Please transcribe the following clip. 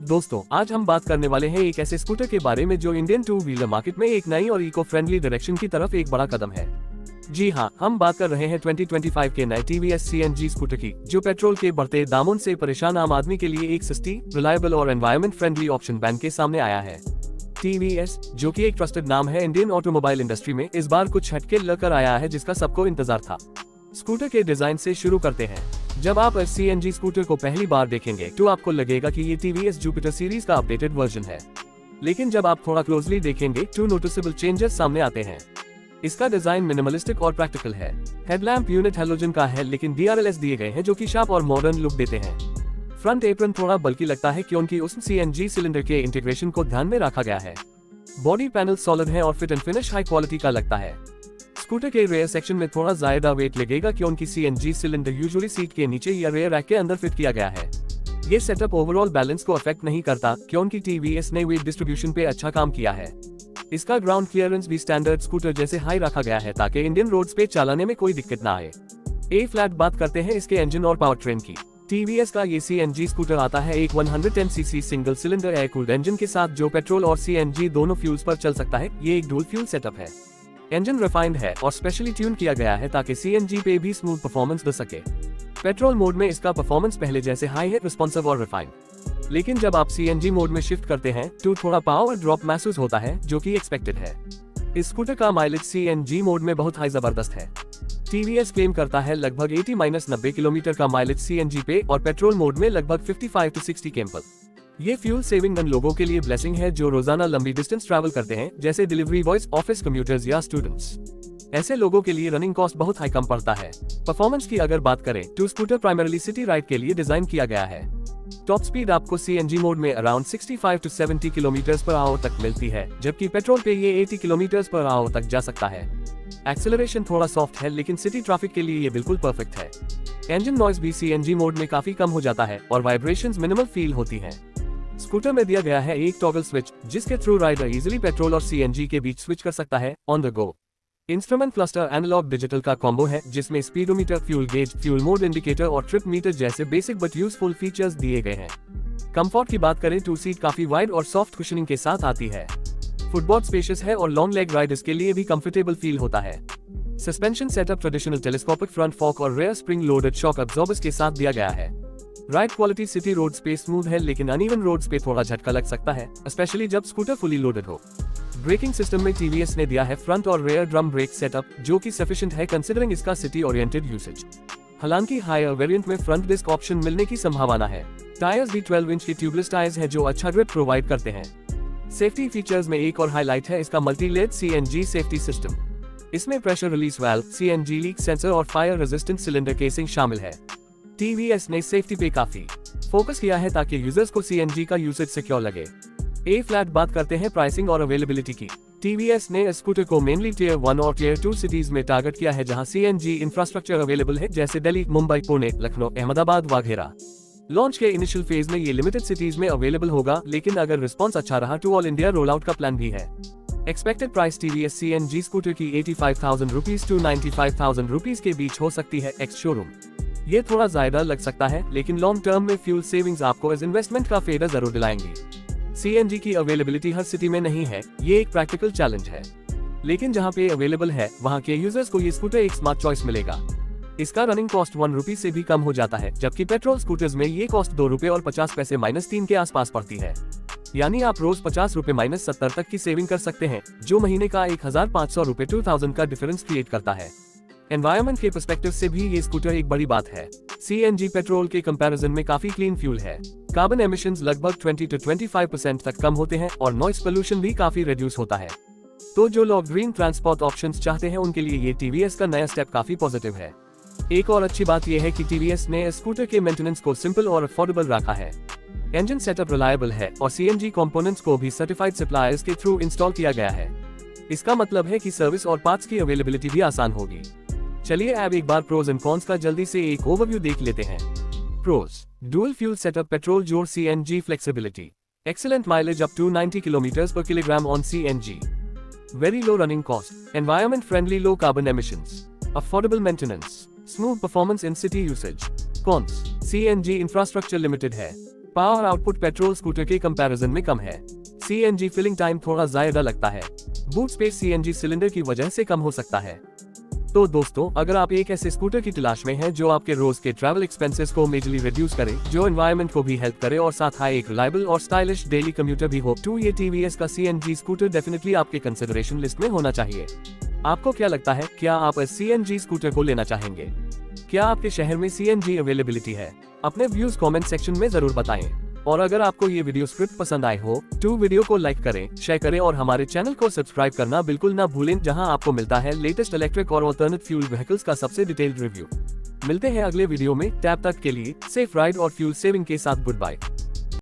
दोस्तों, आज हम बात करने वाले हैं एक ऐसे स्कूटर के बारे में जो इंडियन टू व्हीलर मार्केट में एक नई और इको फ्रेंडली डायरेक्शन की तरफ एक बड़ा कदम है। जी हाँ, हम बात कर रहे हैं 2025 के नए TVS CNG स्कूटर की, जो पेट्रोल के बढ़ते दामों से परेशान आम आदमी के लिए एक सस्ती, रिलायबल और एनवायरमेंट फ्रेंडली ऑप्शन बन के सामने आया है। TVS, जो कि एक ट्रस्टेड नाम है इंडियन ऑटोमोबाइल इंडस्ट्री में, इस बार कुछ हटके लेकर आया है जिसका सबको इंतजार था। स्कूटर के डिजाइन से शुरू करते हैं। जब आप CNG स्कूटर को पहली बार देखेंगे तो आपको लगेगा कि ये TVS जुपिटर सीरीज का अपडेटेड वर्जन है, लेकिन जब आप थोड़ा क्लोजली देखेंगे तो नोटिसेबल चेंजेस सामने आते हैं। इसका डिजाइन मिनिमलिस्टिक और प्रैक्टिकल है। हेडलैम्प यूनिट हैलोजन का है, लेकिन DRLS दिए गए हैं जो कि शार्प और मॉडर्न लुक देते हैं। फ्रंट एप्रन थोड़ा बल्कि लगता है क्योंकि उस CNG सिलेंडर के इंटीग्रेशन को ध्यान में रखा गया है। बॉडी पैनल सॉलिड है और fit and finish high quality का लगता है। स्कूटर के रेयर सेक्शन में थोड़ा ज्यादा वेट लगेगा क्योंकि CNG सिलेंडर यूजुअली सीट के नीचे या रेयर रैक के अंदर फिट किया गया है। ये सेटअप ओवरऑल बैलेंस को अफेक्ट नहीं करता क्योंकि TVS ने वेट डिस्ट्रीब्यूशन पे अच्छा काम किया है। इसका ग्राउंड क्लियरेंस भी स्टैंडर्ड स्कूटर जैसे हाई रखा गया है ताकि इंडियन रोड्स पे चलाने में कोई दिक्कत ना आए। ए फ्लैट बात करते हैं इसके इंजन और पावर ट्रेन की। TVS का ये CNG स्कूटर आता है एक 110cc single cylinder air cooled engine के साथ जो पेट्रोल और CNG दोनों फ्यूल्स पर चल सकता है। ये एक डुअल फ्यूल सेटअप है। इंजन रिफाइंड है और स्पेशली ट्यून किया गया है ताकि CNG पे भी स्मूथ परफॉर्मेंस दे सके। पेट्रोल मोड में इसका परफॉर्मेंस पहले जैसे हाई है, रिस्पॉन्सिव और रिफाइंड, लेकिन जब आप CNG मोड में शिफ्ट करते हैं तो थोड़ा पावर ड्रॉप महसूस होता है जो कि एक्सपेक्टेड है। इस स्कूटर का माइलेज CNG मोड में बहुत हाई जबरदस्त है। TVS क्लेम करता है लगभग 80-90 किलोमीटर का माइलेज CNG पे और पेट्रोल मोड में लगभग 55 से 60 km। ये फ्यूल सेविंग उन लोगों के लिए ब्लेसिंग है जो रोजाना लंबी डिस्टेंस ट्रैवल करते हैं, जैसे डिलीवरी बॉयज, ऑफिस कम्यूटर्स या स्टूडेंट्स। ऐसे लोगों के लिए रनिंग कॉस्ट बहुत हाई कम पड़ता है। परफॉर्मेंस की अगर बात करें तो स्कूटर प्राइमरीली सिटी राइड के लिए डिजाइन किया गया है। टॉप स्पीड आपको CNG मोड में around 65 to 70 kilometre per hour तक मिलती है, जबकि पेट्रोल पे ये 80 किलोमीटर पर आवर तक जा सकता है। एक्सेलरेशन थोड़ा सॉफ्ट है, लेकिन सिटी ट्रैफिक के लिए ये बिल्कुल परफेक्ट है। इंजन नॉइज भी CNG मोड में काफी कम हो जाता है और वाइब्रेशंस मिनिमल फील होती हैं। स्कूटर में दिया गया है एक टॉगल स्विच जिसके थ्रू राइडर इजीली पेट्रोल और CNG के बीच स्विच कर सकता है on the go. Instrument cluster analog digital का कॉम्बो है जिसमें speedometer, fuel gauge, fuel mode indicator और ट्रिप मीटर जैसे बेसिक बट यूजफुल फीचर्स दिए गए हैं। कंफर्ट की बात करें तो सीट काफी वाइड और सॉफ्ट कुशनिंग के साथ आती है। फुटबोर्ड स्पेशियस है और लॉन्ग लेग राइडर्स के लिए भी कंफर्टेबल फील होता है। Suspension setup traditional telescopic front fork और rear spring loaded shock absorbers के साथ दिया गया है। राइड क्वालिटी सिटी रोड्स पे स्मूथ है, लेकिन अनइवन रोड्स पे थोड़ा झटका लग सकता है, स्पेशली जब स्कूटर फुली लोडेड हो। ब्रेकिंग सिस्टम में TVS ने दिया है फ्रंट और रेयर ड्रम ब्रेक सेटअप जो कि सफिशिएंट है कंसीडरिंग इसका सिटी ओरिएंटेड यूसेज। हालांकि हायर वेरिएंट में फ्रंट डिस्क ऑप्शन मिलने की संभावना है। टायर्स भी 12 इंच की ट्यूबलेस टायर्स है जो अच्छा ग्रिप प्रोवाइड करते हैं। सेफ्टी फीचर्स में एक और हाईलाइट है इसका multi layer CNG safety system. इसमें pressure release valve, CNG leak sensor और फायर रेजिस्टेंट सिलेंडर केसिंग शामिल है। TVS ने सेफ्टी पे काफी फोकस किया है ताकि यूजर्स को CNG का यूसेज सिक्योर लगे। ए फ्लैट बात करते हैं प्राइसिंग और अवेलेबिलिटी की। TVS ने स्कूटर को मेनली टियर 1 और टियर 2 सिटीज में टारगेट किया है जहां CNG इंफ्रास्ट्रक्चर अवेलेबल है, जैसे दिल्ली, मुंबई, पुणे, लखनऊ, अहमदाबाद वगैरह। लॉन्च के इनिशियल फेज में ये लिमिटेड सिटीज में अवेलेबल होगा, लेकिन अगर रिस्पॉन्स अच्छा रहा तो ऑल इंडिया रोल आउट का प्लान भी है। Expected price TVS CNG scooter की 85,000 रुपीज to 95,000 रुपीज के बीच हो सकती है एक्स शोरूम। ये थोड़ा ज्यादा लग सकता है, लेकिन लॉन्ग टर्म में फ्यूल सेविंग्स आपको इस इन्वेस्टमेंट का फायदा जरूर दिलाएंगी। CNG की अवेलेबिलिटी हर सिटी में नहीं है, ये एक प्रैक्टिकल चैलेंज है, लेकिन जहां पे अवेलेबल है वहां के यूजर्स को ये स्कूटर एक स्मार्ट चॉइस मिलेगा। इसका रनिंग कॉस्ट 1 रुपी से भी कम हो जाता है, जबकि पेट्रोल स्कूटर्स में ये कॉस्ट 2 रुपए और 50 पैसे -3 के आसपास पड़ती है। यानी आप रोज 50 रुपए -70 तक की सेविंग कर सकते हैं, जो महीने का 1500 रुपए 2000 का डिफरेंस क्रिएट करता है। एनवायरनमेंट के पर्सपेक्टिव से भी ये स्कूटर एक बड़ी बात है। CNG पेट्रोल के कंपैरिजन में काफी क्लीन फ्यूल है। कार्बन एमिशंस लगभग 20 to 25% तक कम होते हैं और नॉइस पोल्यूशन भी काफी रिड्यूस होता है। तो जो लोग ग्रीन ट्रांसपोर्ट ऑप्शंस चाहते हैं उनके लिए ये TVS का नया स्टेप काफी पॉजिटिव है। एक और अच्छी बात यह है कि TVS ने स्कूटर के मेंटेनेंस को सिंपल और अफोर्डेबल रखा है। इंजन सेटअप रिलायबल है और CNG कंपोनेंट्स को भी सर्टिफाइड सप्लायर्स के थ्रू इंस्टॉल किया गया है। इसका मतलब है कि सर्विस और पार्ट्स की अवेलेबिलिटी भी आसान होगी। चलिए अब एक बार प्रोज एंड कॉन्स का जल्दी से एक ओवरव्यू देख लेते हैं। Pros: dual fuel setup, petrol जोड़ CNG flexibility, excellent mileage up to 90 kilometre per kilogram on CNG, very low running cost, environment friendly, low carbon emissions, affordable maintenance, smooth performance in city usage. Cons: CNG infrastructure limited है, power output petrol scooter के comparison में कम है। CNG filling time थोड़ा ज्यादा लगता है। Boot space CNG cylinder की वजह से कम हो सकता है। तो दोस्तों, अगर आप एक ऐसे स्कूटर की तलाश में हैं जो आपके रोज के ट्रैवल एक्सपेंसेस को मेजरली रिड्यूस करे, जो एनवायरनमेंट को भी हेल्प करे और साथ ही एक रिलायबल और स्टाइलिश डेली कम्यूटर भी हो, तो ये टीवीएस का सीएनजी स्कूटर डेफिनेटली आपके कंसिडरेशन लिस्ट में होना चाहिए। आपको क्या लगता है, क्या आप इस सीएनजी स्कूटर को लेना चाहेंगे? क्या आपके शहर में सीएनजी अवेलेबिलिटी है? अपने व्यूज कमेंट सेक्शन में जरूर बताएं। और अगर आपको ये वीडियो स्क्रिप्ट पसंद आए हो तो वीडियो को लाइक करें, शेयर करें और हमारे चैनल को सब्सक्राइब करना बिल्कुल ना भूलें, जहां आपको मिलता है लेटेस्ट इलेक्ट्रिक और अल्टरनेट फ्यूल व्हीकल्स का सबसे डिटेल्ड रिव्यू। मिलते हैं अगले वीडियो में, तब तक के लिए सेफ राइड और फ्यूल सेविंग के साथ गुड बाय।